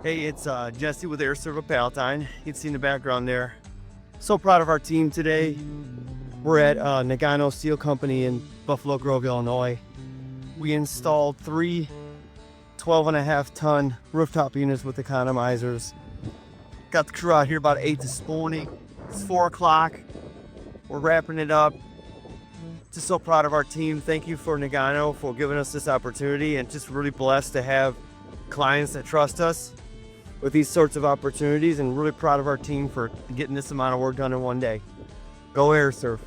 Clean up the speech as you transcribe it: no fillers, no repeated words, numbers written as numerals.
Hey, it's Jesse with AireServ of Palatine. You can see in the background there. So proud of our team today. We're at Nagano Steel Company in Buffalo Grove, Illinois. We installed three 12.5-ton rooftop units with economizers. Got the crew out here about 8 this morning. It's 4 o'clock. We're wrapping it up. Just so proud of our team. Thank you for Nagano for giving us this opportunity, and just really blessed to have clients that trust us with these sorts of opportunities, and really proud of our team for getting this amount of work done in one day. Go AireServ.